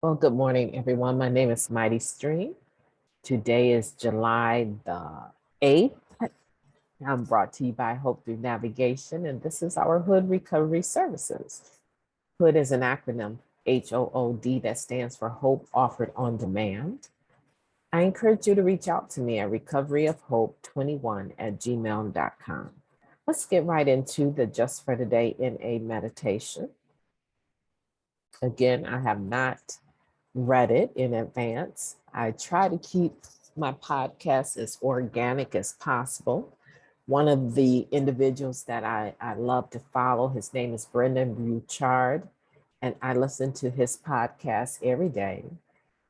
Well, good morning, everyone. My name is MightyStream. Today is July the 8th. I'm brought to you by Hope Through Navigation, and this is our H.O.O.D Recovery Services. H.O.O.D is an acronym, H-O-O-D, that stands for Hope Offered on Demand. I encourage you to reach out to me at recoveryofhope21@gmail.com. Let's get right into the Just for Today NA meditation. Again, I have not read it in advance. I try to keep my podcast as organic as possible. One of the individuals that I love to follow, his name is Brendan Bouchard, and I listen to his podcast every day.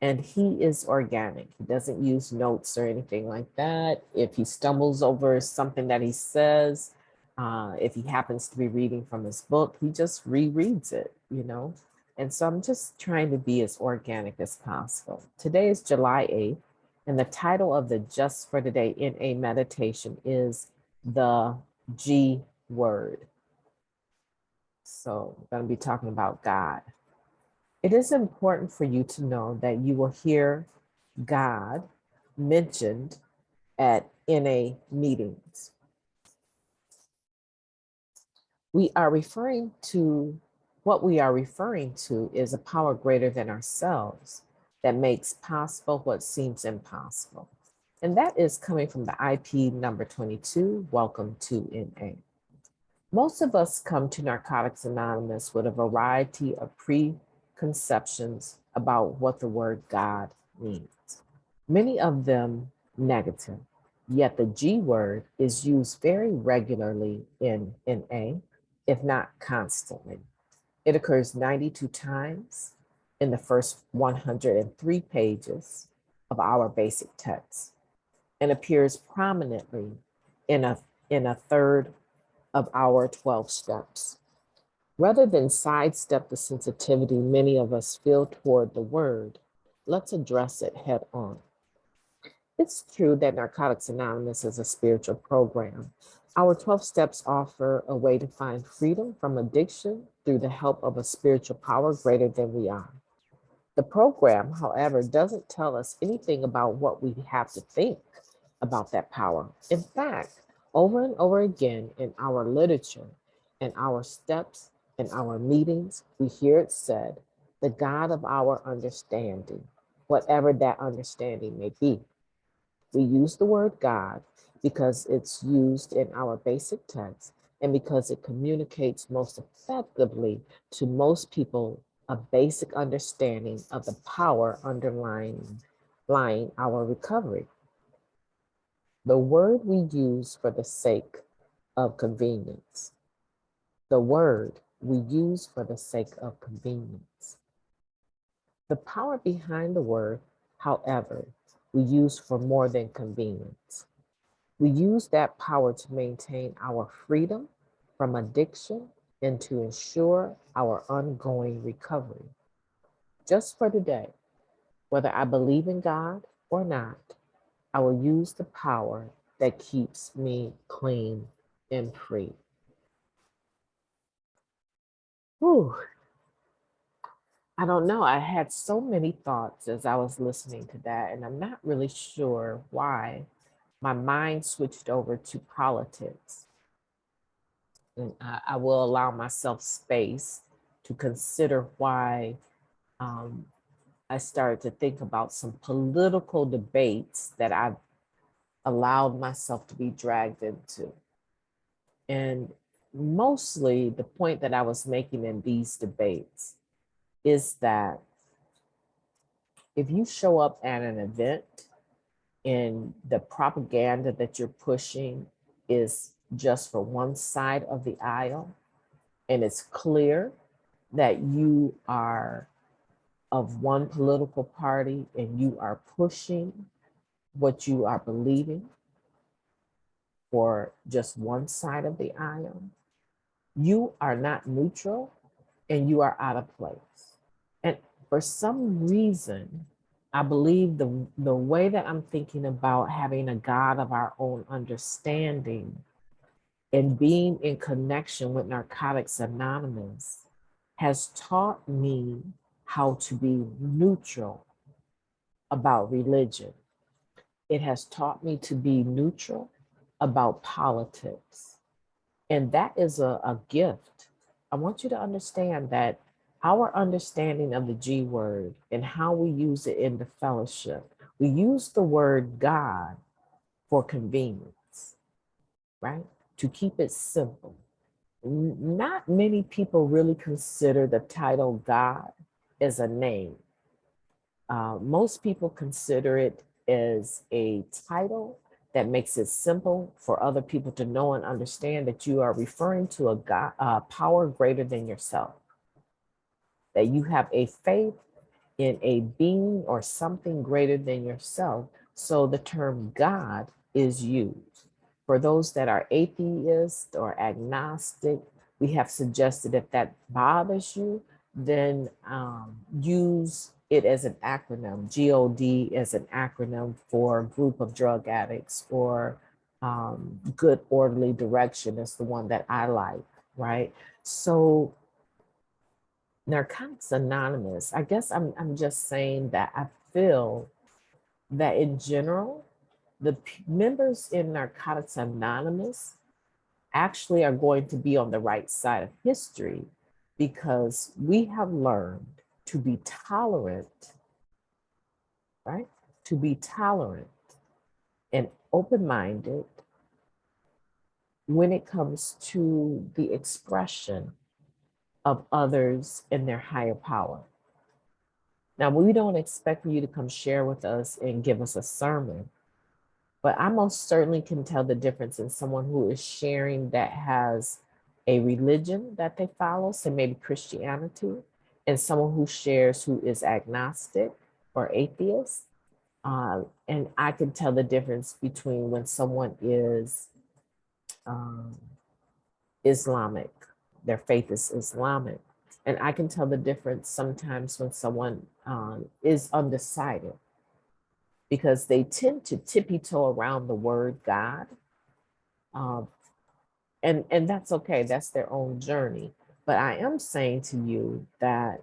And he is organic. He doesn't use notes or anything like that. If he stumbles over something that he says, if he happens to be reading from his book, he just rereads it, And so I'm just trying to be as organic as possible. Today is July 8th, and the title of the Just for Today NA meditation is the G word. So I'm going to be talking about God. It is important for you to know that you will hear God mentioned at NA meetings. What we are referring to is a power greater than ourselves that makes possible what seems impossible. And that is coming from the IP number 22, Welcome to NA. Most of us come to Narcotics Anonymous with a variety of preconceptions about what the word God means. Many of them negative, yet the G word is used very regularly in NA, if not constantly. It occurs 92 times in the first 103 pages of our basic text and appears prominently in a third of our 12 steps. Rather than sidestep the sensitivity many of us feel toward the word, let's address it head on. It's true that Narcotics Anonymous is a spiritual program. Our 12 steps offer a way to find freedom from addiction through the help of a spiritual power greater than we are. The program, however, doesn't tell us anything about what we have to think about that power. In fact, over and over again in our literature, in our steps, in our meetings, we hear it said, the God of our understanding, whatever that understanding may be. We use the word God because it's used in our basic text and because it communicates most effectively to most people a basic understanding of the power underlying our recovery. The word we use for the sake of convenience. The word we use for the sake of convenience. The power behind the word, however, we use for more than convenience. We use that power to maintain our freedom from addiction and to ensure our ongoing recovery. Just for today, whether I believe in God or not, I will use the power that keeps me clean and free. Whew. I don't know. I had so many thoughts as I was listening to that, and I'm not really sure why my mind switched over to politics. And I will allow myself space to consider why I started to think about some political debates that I've allowed myself to be dragged into. And mostly the point that I was making in these debates is that if you show up at an event and the propaganda that you're pushing is just for one side of the aisle, and it's clear that you are of one political party and you are pushing what you are believing for just one side of the aisle, you are not neutral and you are out of place. And for some reason, I believe the way that I'm thinking about having a God of our own understanding and being in connection with Narcotics Anonymous has taught me how to be neutral about religion. It has taught me to be neutral about politics. And that is a gift. I want you to understand that our understanding of the G word and how we use it in the fellowship, we use the word God for convenience, right? To keep it simple. Not many people really consider the title God as a name. Most people consider it as a title that makes it simple for other people to know and understand that you are referring to a God, power greater than yourself, that you have a faith in a being or something greater than yourself. So the term God is used. For those that are atheist or agnostic, we have suggested if that bothers you, then use it as an acronym. G.O.D. as an acronym for group of drug addicts, or good orderly direction is the one that I like, right? So Narcotics Anonymous, I guess I'm just saying that I feel that in general, the members in Narcotics Anonymous actually are going to be on the right side of history, because we have learned to be tolerant, right? To be tolerant and open-minded when it comes to the expression of others in their higher power. Now, we don't expect for you to come share with us and give us a sermon, but I most certainly can tell the difference in someone who is sharing that has a religion that they follow, say maybe Christianity, and someone who shares who is agnostic or atheist. And I can tell the difference between when someone is um, Islamic, their faith is Islamic. And I can tell the difference sometimes when someone is undecided, because they tend to tippy toe around the word God. Um, and that's okay, that's their own journey. But I am saying to you that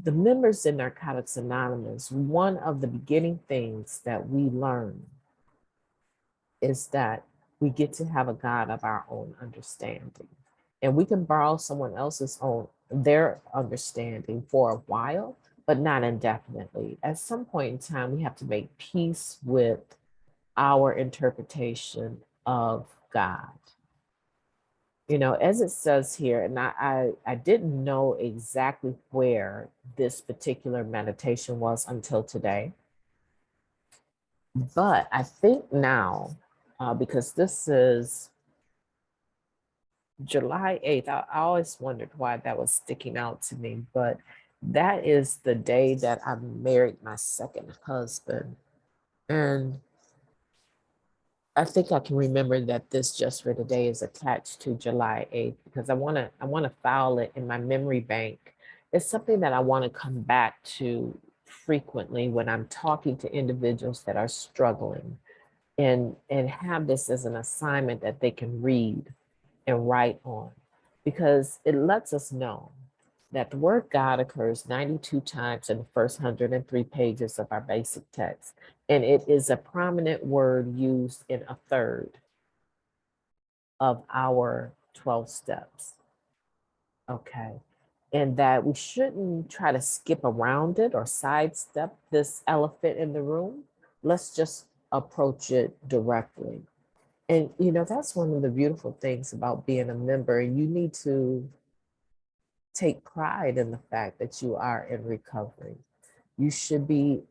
the members in Narcotics Anonymous, one of the beginning things that we learn is that we get to have a God of our own understanding. And we can borrow someone else's own, their understanding for a while, but not indefinitely. At some point in time, we have to make peace with our interpretation of God. You know, as it says here, and I didn't know exactly where this particular meditation was until today, but I think now, because this is July 8th, I always wondered why that was sticking out to me, but that is the day that I married my second husband. And I think I can remember that this just for today is attached to July 8th, because I want to file it in my memory bank. It's something that I want to come back to frequently when I'm talking to individuals that are struggling, and have this as an assignment that they can read and write on, because it lets us know that the word God occurs 92 times in the first 103 pages of our basic text, and it is a prominent word used in a third of our 12 steps. Okay. And that we shouldn't try to skip around it or sidestep this elephant in the room. Let's just approach it directly. And, you know, that's one of the beautiful things about being a member. And you need to take pride in the fact that you are in recovery. You should be,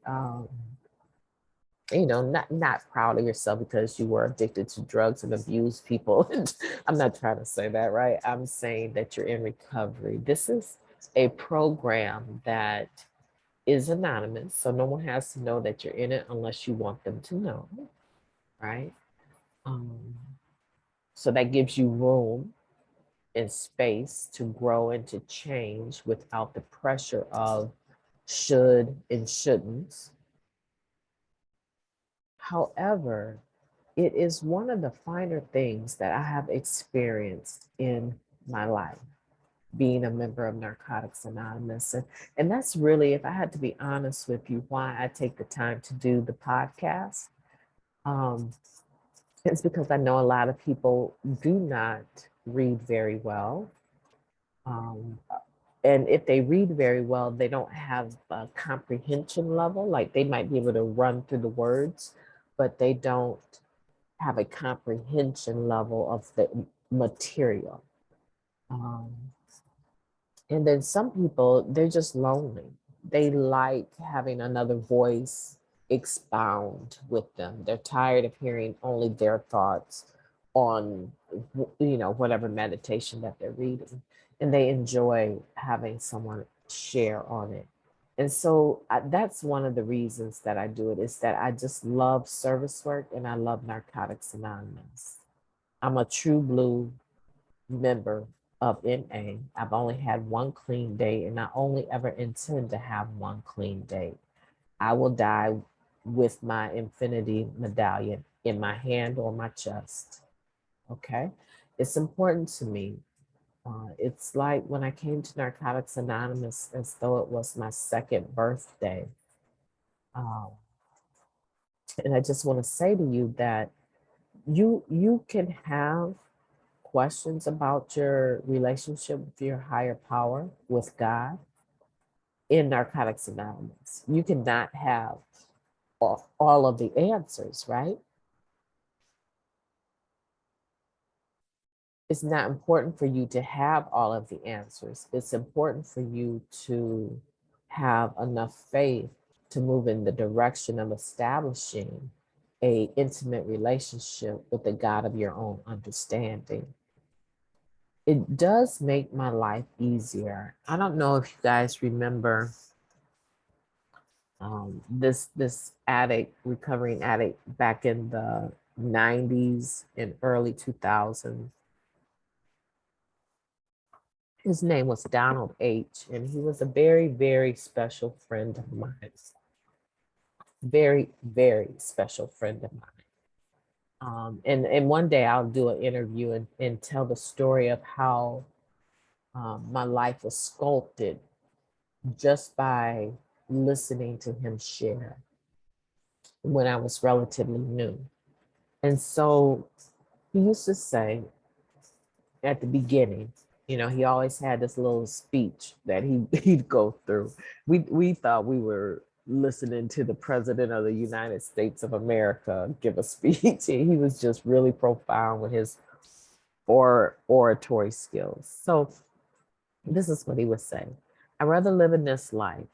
you know, not proud of yourself because you were addicted to drugs and abused people. I'm not trying to say that, right? I'm saying that you're in recovery. This is a program that is anonymous, so no one has to know that you're in it unless you want them to know, right? Um, so that gives you room and space to grow and to change without the pressure of should and shouldn't. However, it is one of the finer things that I have experienced in my life. being a member of Narcotics Anonymous. And that's really, if I had to be honest with you, why I take the time to do the podcast. Um, it's because I know a lot of people do not read very well. Um, and if they read very well, they don't have a comprehension level. Like they might be able to run through the words, but they don't have a comprehension level of the material. Um, and then some people, they're just lonely. They like having another voice expound with them. They're tired of hearing only their thoughts on, whatever meditation that they're reading. And they enjoy having someone share on it. And so that's one of the reasons that I do it, is that I just love service work and I love Narcotics Anonymous. I'm a true blue member of NA. I've only had one clean day, and I only ever intend to have one clean day. I will die with my infinity medallion in my hand or my chest. Okay. It's important to me. It's like when I came to Narcotics Anonymous, as though it was my second birthday. Um, and I just want to say to you that you can have questions about your relationship with your higher power, with God, in Narcotics Anonymous. You cannot have all of the answers, right? It's not important for you to have all of the answers. It's important for you to have enough faith to move in the direction of establishing a intimate relationship with the God of your own understanding. It does make my life easier. I don't know if you guys remember this addict, recovering addict, back in the 90s and early 2000s. His name was Donald H., and he was a very, very special friend of mine. Very, very special friend of mine. And one day I'll do an interview and tell the story of how my life was sculpted just by listening to him share when I was relatively new. And so he used to say at the beginning, he always had this little speech that he'd go through. We thought we were listening to the president of the United States of America give a speech. He was just really profound with his oratory skills. So this is what he would say: I'd rather live in this life,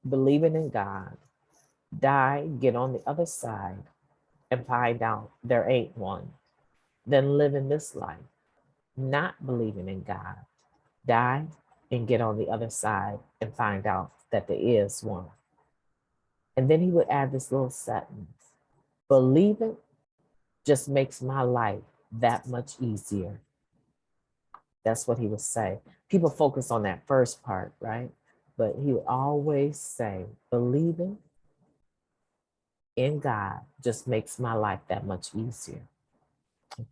believing in God, die, get on the other side, and find out there ain't one, than live in this life, not believing in God, die, and get on the other side and find out that there is one. And then he would add this little sentence: believing just makes my life that much easier. That's what he would say. People focus on that first part, right? But he would always say, believing in God just makes my life that much easier.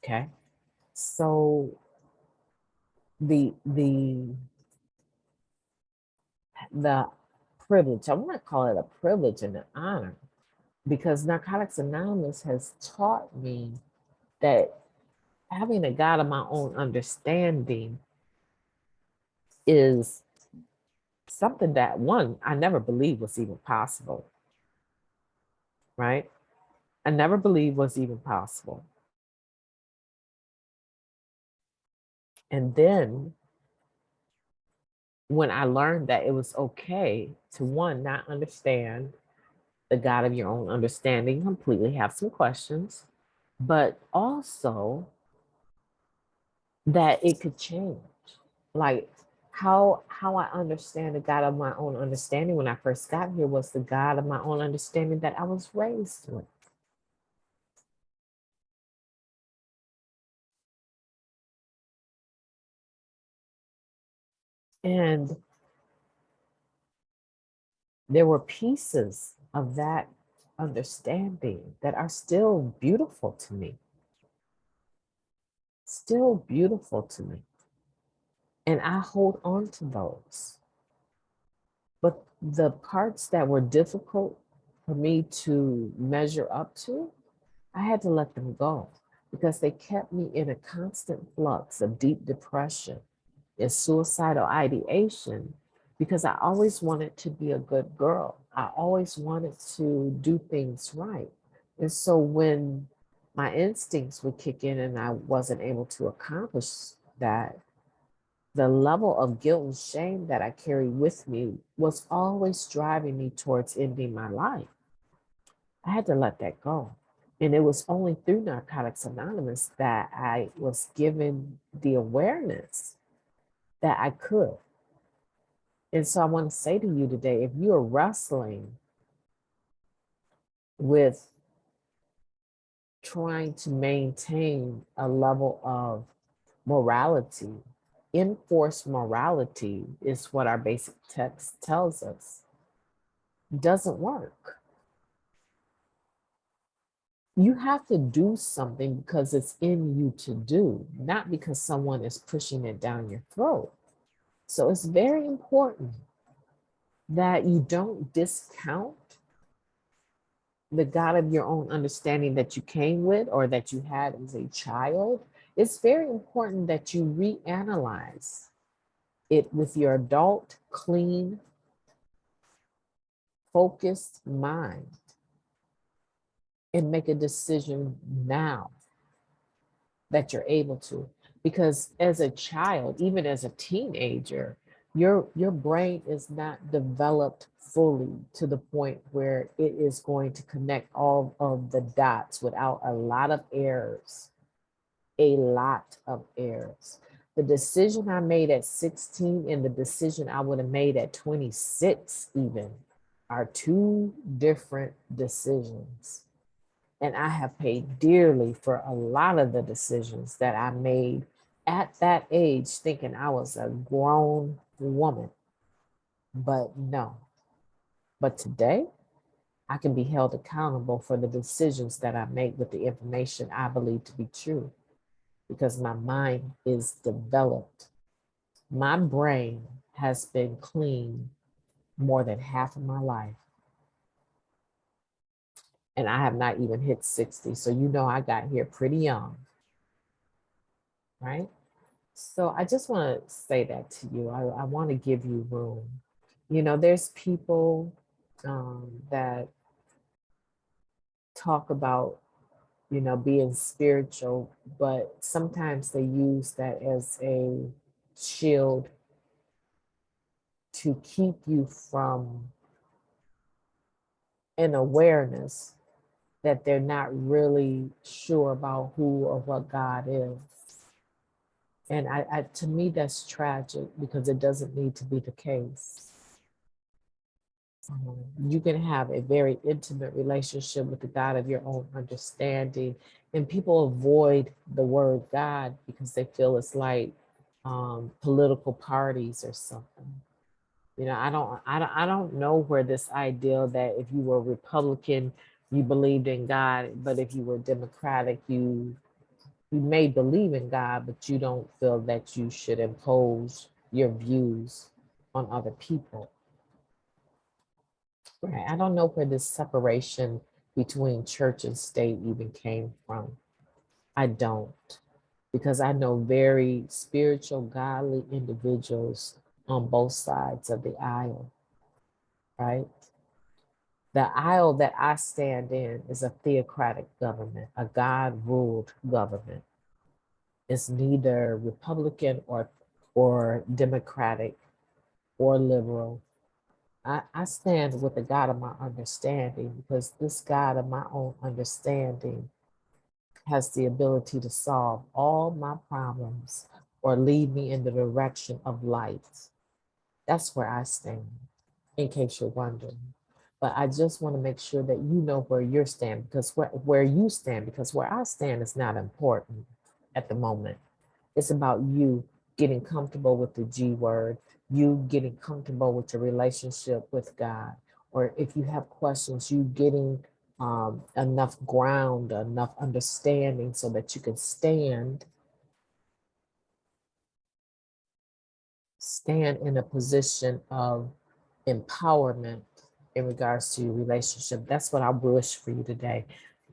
Okay. So the the privilege, I want to call it a privilege and an honor, because Narcotics Anonymous has taught me that having a God of my own understanding is something that, one, I never believed was even possible, right? I never believed was even possible. And then when I learned that it was okay to, one, not understand the God of your own understanding completely, have some questions, but also that it could change. Like how I understand the God of my own understanding when I first got here was the God of my own understanding that I was raised with. And there were pieces of that understanding that are still beautiful to me. Still beautiful to me. And I hold on to those. But the parts that were difficult for me to measure up to, I had to let them go because they kept me in a constant flux of deep depression and suicidal ideation because I always wanted to be a good girl. I always wanted to do things right. And so when my instincts would kick in and I wasn't able to accomplish that, the level of guilt and shame that I carried with me was always driving me towards ending my life. I had to let that go. And it was only through Narcotics Anonymous that I was given the awareness that I could. And so I want to say to you today, if you are wrestling with trying to maintain a level of morality, enforced morality is what our basic text tells us, doesn't work. You have to do something because it's in you to do, not because someone is pushing it down your throat. So it's very important that you don't discount the God of your own understanding that you came with or that you had as a child. It's very important that you reanalyze it with your adult, clean, focused mind and make a decision now that you're able to. Because as a child, even as a teenager, your brain is not developed fully to the point where it is going to connect all of the dots without a lot of errors. A lot of errors. The decision I made at 16 and the decision I would have made at 26 even are two different decisions. And I have paid dearly for a lot of the decisions that I made at that age, thinking I was a grown woman. But no. But today, I can be held accountable for the decisions that I make with the information I believe to be true because my mind is developed. My brain has been clean more than half of my life. And I have not even hit 60. So you know I got here pretty young, right? So I just want to say that to you. I want to give you room. You know, there's people that talk about, you know, being spiritual, but sometimes they use that as a shield to keep you from an awareness that they're not really sure about who or what God is. And to me, that's tragic because it doesn't need to be the case. You can have a very intimate relationship with the God of your own understanding. And people avoid the word God because they feel it's like political parties or something. You know, I don't know where this idea that if you were Republican, you believed in God, but if you were Democratic, you may believe in God, but you don't feel that you should impose your views on other people. Right. I don't know where this separation between church and state even came from. I don't, because I know very spiritual, godly individuals on both sides of the aisle, right? The aisle that I stand in is a theocratic government, a God ruled government. It's neither Republican or Democratic or liberal. I stand with the God of my understanding because this God of my own understanding has the ability to solve all my problems or lead me in the direction of light. That's where I stand, in case you're wondering. But I just want to make sure that you know where you're standing because where you stand, because where I stand is not important at the moment. It's about you getting comfortable with the G word, you getting comfortable with your relationship with God, or if you have questions, you getting enough ground, enough understanding so that you can stand stand in a position of empowerment in regards to your relationship. That's what I wish for you today.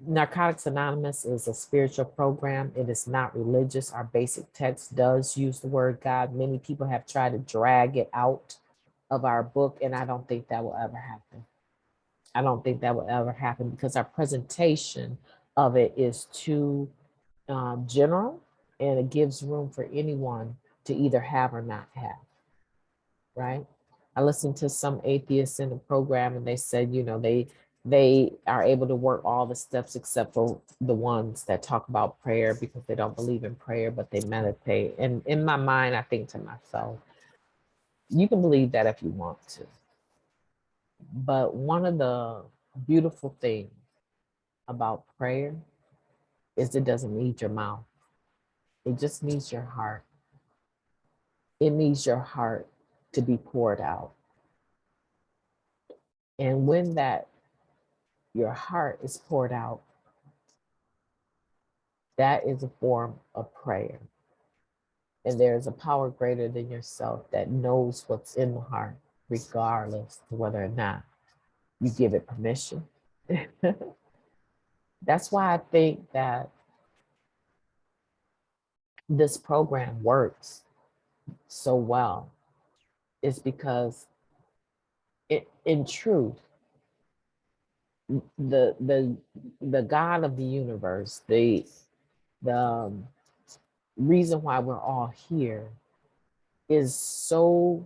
Narcotics Anonymous is a spiritual program. It is not religious. Our basic text does use the word God. Many people have tried to drag it out of our book, and I don't think that will ever happen. I don't think that will ever happen because our presentation of it is too general, and it gives room for anyone to either have or not have, right? I listened to some atheists in the program, and they said, you know, they are able to work all the steps except for the ones that talk about prayer because they don't believe in prayer, but they meditate. And in my mind, I think to myself, you can believe that if you want to. But one of the beautiful things about prayer is it doesn't need your mouth. It just needs your heart. It needs your heart to be poured out. And when that your heart is poured out, that is a form of prayer. And there is a power greater than yourself that knows what's in the heart, regardless of whether or not you give it permission. That's why I think that this program works so well, is because in truth, the God of the universe, the reason why we're all here is so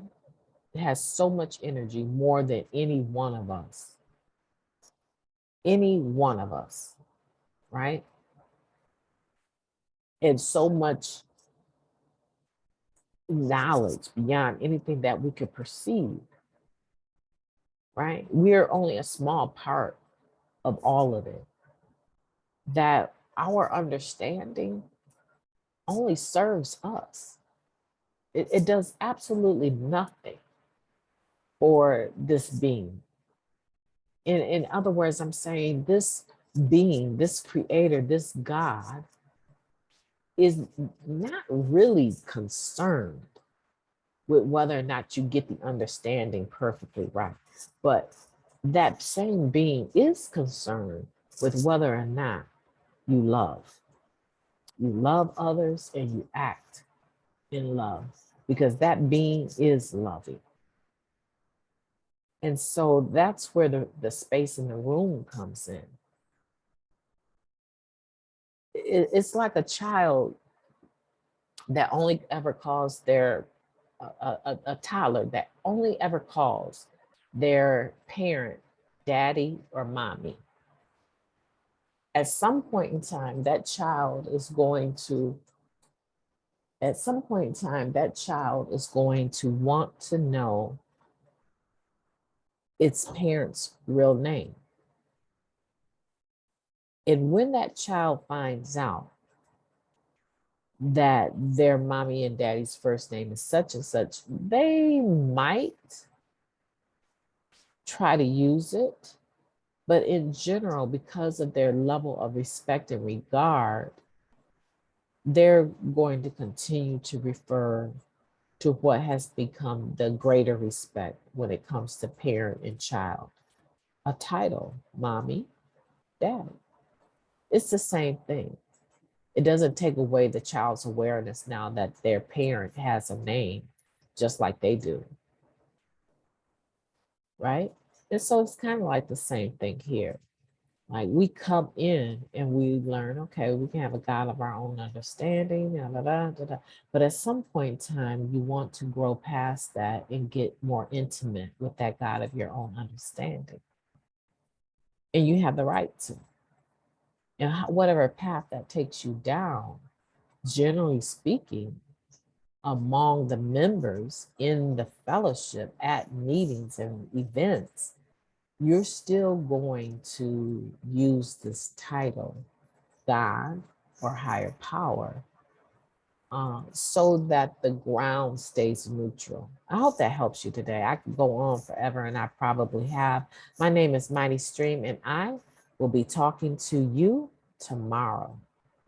has so much energy, more than any one of us. Any one of us, right? And so much knowledge beyond anything that we could perceive, right? We're only a small part of all of it. That our understanding only serves us. It does absolutely nothing for this being. In other words, I'm saying this being, this creator, this God is not really concerned with whether or not you get the understanding perfectly right. But that same being is concerned with whether or not you love. You love others and you act in love, because that being is loving. And so that's where the space in the room comes in. It's like a child that only ever calls their, a toddler that only ever calls their parent daddy or mommy. At some point in time, that child is going to, at some point in time, that child is going to want to know its parent's real name. And when that child finds out that their mommy and daddy's first name is such and such, they might try to use it. But in general, because of their level of respect and regard, they're going to continue to refer to what has become the greater respect when it comes to parent and child. A title, mommy, daddy. It's the same thing. It doesn't take away the child's awareness now that their parent has a name, just like they do, right? And so it's kind of like the same thing here. Like we come in and we learn, okay, we can have a God of our own understanding, da, da, da, da, da. But at some point in time, you want to grow past that and get more intimate with that God of your own understanding. And you have the right to. And whatever path that takes you down, generally speaking, among the members in the fellowship at meetings and events, you're still going to use this title, God or higher power, so that the ground stays neutral. I hope that helps you today. I could go on forever, and I probably have. My name is MightyStream, and I will be talking to you tomorrow.